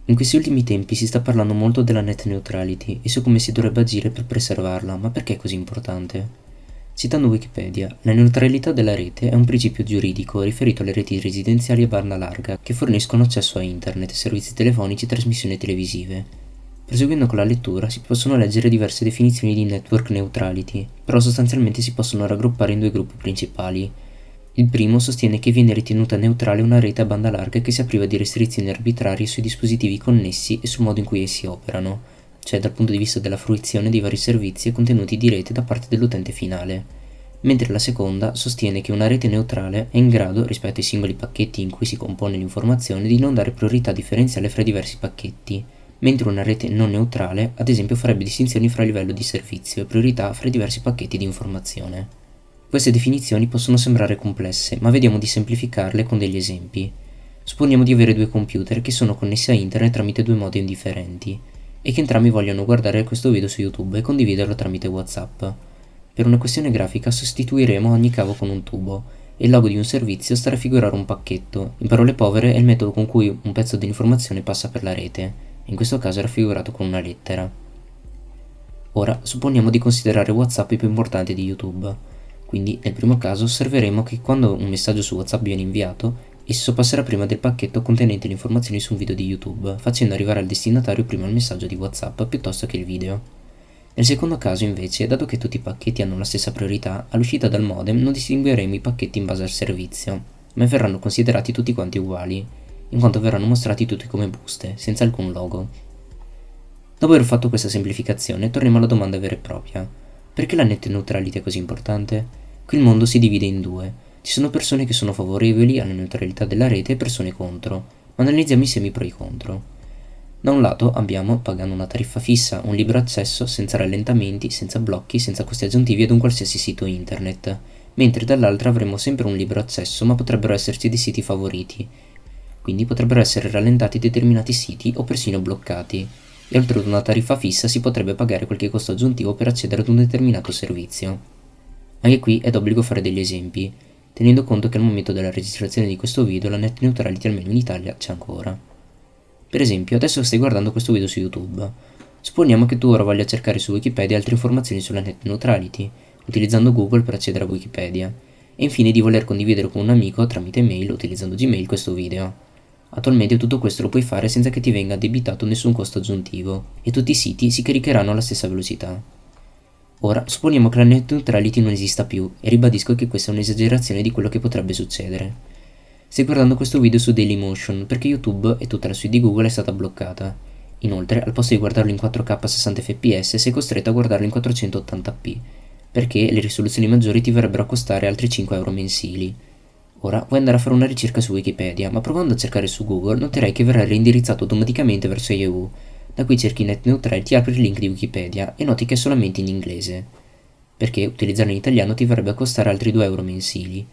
In questi ultimi tempi si sta parlando molto della net neutrality e su come si dovrebbe agire per preservarla, ma perché è così importante? Citando Wikipedia, la neutralità della rete è un principio giuridico riferito alle reti residenziali a banda larga che forniscono accesso a internet, servizi telefonici e trasmissioni televisive. Proseguendo con la lettura si possono leggere diverse definizioni di network neutrality, però sostanzialmente si possono raggruppare in due gruppi principali. Il primo sostiene che viene ritenuta neutrale una rete a banda larga che sia priva di restrizioni arbitrarie sui dispositivi connessi e sul modo in cui essi operano, cioè dal punto di vista della fruizione dei vari servizi e contenuti di rete da parte dell'utente finale, mentre la seconda sostiene che una rete neutrale è in grado, rispetto ai singoli pacchetti in cui si compone l'informazione, di non dare priorità differenziale fra i diversi pacchetti, mentre una rete non neutrale, ad esempio, farebbe distinzioni fra livello di servizio e priorità fra i diversi pacchetti di informazione. Queste definizioni possono sembrare complesse, ma vediamo di semplificarle con degli esempi. Supponiamo di avere due computer che sono connessi a internet tramite due modem differenti e che entrambi vogliono guardare questo video su YouTube e condividerlo tramite WhatsApp. Per una questione grafica sostituiremo ogni cavo con un tubo e il logo di un servizio sta a raffigurare un pacchetto. In parole povere è il metodo con cui un pezzo di informazione passa per la rete, in questo caso è raffigurato con una lettera. Ora supponiamo di considerare WhatsApp il più importante di YouTube. Quindi nel primo caso osserveremo che quando un messaggio su WhatsApp viene inviato, esso passerà prima del pacchetto contenente le informazioni su un video di YouTube, facendo arrivare al destinatario prima il messaggio di WhatsApp piuttosto che il video. Nel secondo caso invece, dato che tutti i pacchetti hanno la stessa priorità, all'uscita dal modem non distingueremo i pacchetti in base al servizio, ma verranno considerati tutti quanti uguali, in quanto verranno mostrati tutti come buste, senza alcun logo. Dopo aver fatto questa semplificazione, torniamo alla domanda vera e propria. Perché la net neutrality è così importante? Qui il mondo si divide in due. Ci sono persone che sono favorevoli alla neutralità della rete e persone contro, ma analizziamo insieme i pro e i contro. Da un lato abbiamo, pagando una tariffa fissa, un libero accesso senza rallentamenti, senza blocchi, senza costi aggiuntivi ad un qualsiasi sito internet, mentre dall'altra avremo sempre un libero accesso ma potrebbero esserci dei siti favoriti, quindi potrebbero essere rallentati determinati siti o persino bloccati, e oltre ad una tariffa fissa si potrebbe pagare qualche costo aggiuntivo per accedere ad un determinato servizio. Anche qui è d'obbligo fare degli esempi, tenendo conto che al momento della registrazione di questo video la net neutrality almeno in Italia c'è ancora. Per esempio, adesso stai guardando questo video su YouTube. Supponiamo che tu ora voglia cercare su Wikipedia altre informazioni sulla net neutrality, utilizzando Google per accedere a Wikipedia, e infine di voler condividere con un amico tramite mail utilizzando Gmail questo video. Attualmente tutto questo lo puoi fare senza che ti venga addebitato nessun costo aggiuntivo, e tutti i siti si caricheranno alla stessa velocità. Ora, supponiamo che la net neutrality non esista più, e ribadisco che questa è un'esagerazione di quello che potrebbe succedere. Stai guardando questo video su Dailymotion perché YouTube e tutta la suite di Google è stata bloccata. Inoltre, al posto di guardarlo in 4K a 60 fps, sei costretto a guardarlo in 480p, perché le risoluzioni maggiori ti verrebbero a costare altri 5 euro mensili. Ora vuoi andare a fare una ricerca su Wikipedia, ma provando a cercare su Google noterai che verrà reindirizzato automaticamente verso Yahoo. Da qui cerchi net neutrality, apri il link di Wikipedia e noti che è solamente in inglese, perché utilizzarlo in italiano ti verrebbe a costare altri 2 euro mensili.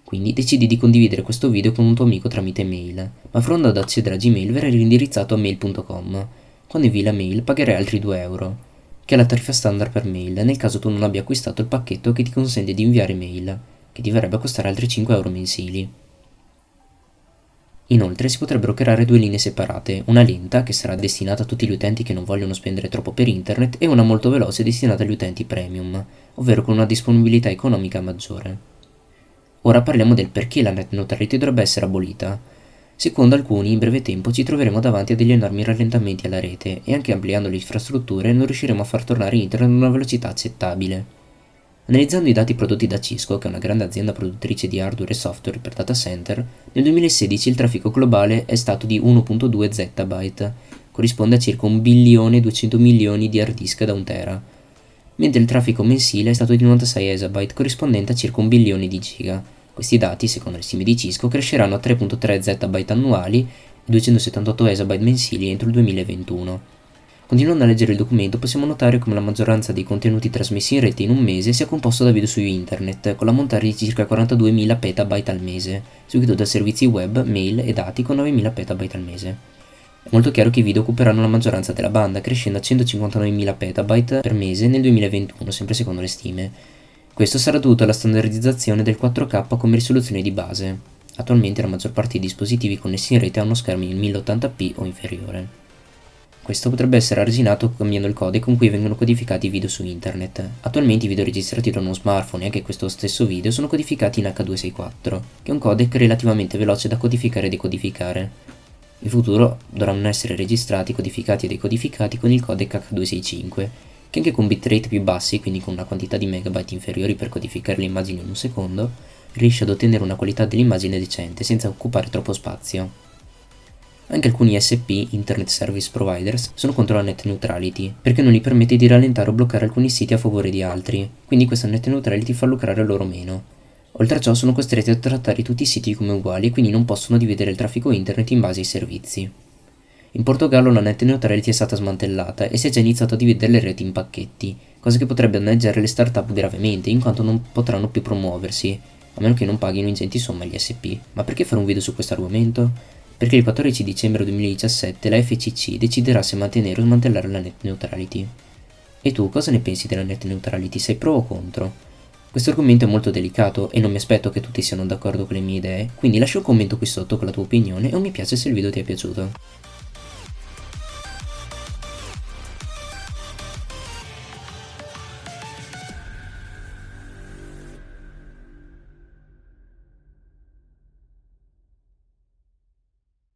Quindi decidi di condividere questo video con un tuo amico tramite mail, ma provando ad accedere a Gmail verrai reindirizzato a mail.com. Quando invii la mail pagherai altri 2 euro, che è la tariffa standard per mail, nel caso tu non abbia acquistato il pacchetto che ti consente di inviare mail, che ti verrebbe a costare altri 5 euro mensili. Inoltre si potrebbero creare due linee separate, una lenta che sarà destinata a tutti gli utenti che non vogliono spendere troppo per internet e una molto veloce destinata agli utenti premium, ovvero con una disponibilità economica maggiore. Ora parliamo del perché la net neutrality dovrebbe essere abolita. Secondo alcuni, in breve tempo ci troveremo davanti a degli enormi rallentamenti alla rete e anche ampliando le infrastrutture non riusciremo a far tornare internet ad una velocità accettabile. Analizzando i dati prodotti da Cisco, che è una grande azienda produttrice di hardware e software per data center, nel 2016 il traffico globale è stato di 1.2 zettabyte, corrisponde a circa 1 bilione e 200 milioni di hard disk da 1 tera, mentre il traffico mensile è stato di 96 exabyte, corrispondente a circa 1 bilione di giga. Questi dati, secondo le stime di Cisco, cresceranno a 3.3 zettabyte annuali e 278 exabyte mensili entro il 2021. Continuando a leggere il documento possiamo notare come la maggioranza dei contenuti trasmessi in rete in un mese sia composto da video su internet, con l'ammontare di circa 42.000 petabyte al mese, seguito da servizi web, mail e dati con 9.000 petabyte al mese. È molto chiaro che i video occuperanno la maggioranza della banda, crescendo a 159.000 petabyte per mese nel 2021, sempre secondo le stime. Questo sarà dovuto alla standardizzazione del 4K come risoluzione di base. Attualmente la maggior parte dei dispositivi connessi in rete ha uno schermo in 1080p o inferiore. Questo potrebbe essere arginato cambiando il codec con cui vengono codificati i video su internet. Attualmente i video registrati da uno smartphone e anche questo stesso video sono codificati in H264, che è un codec relativamente veloce da codificare e decodificare. In futuro dovranno essere registrati, codificati e decodificati con il codec H265, che anche con bitrate più bassi, quindi con una quantità di megabyte inferiori per codificare le immagini in un secondo, riesce ad ottenere una qualità dell'immagine decente senza occupare troppo spazio. Anche alcuni ISP, Internet Service Providers, sono contro la net neutrality, perché non gli permette di rallentare o bloccare alcuni siti a favore di altri, quindi questa net neutrality fa lucrare loro meno. Oltre a ciò sono costretti a trattare tutti i siti come uguali e quindi non possono dividere il traffico internet in base ai servizi. In Portogallo la net neutrality è stata smantellata e si è già iniziato a dividere le reti in pacchetti, cosa che potrebbe danneggiare le start-up gravemente in quanto non potranno più promuoversi, a meno che non paghino ingenti somme agli ISP. Ma perché fare un video su questo argomento? Perché il 14 dicembre 2017 la FCC deciderà se mantenere o smantellare la net neutrality. E tu cosa ne pensi della net neutrality? Sei pro o contro? Questo argomento è molto delicato e non mi aspetto che tutti siano d'accordo con le mie idee, quindi lascia un commento qui sotto con la tua opinione e un mi piace se il video ti è piaciuto.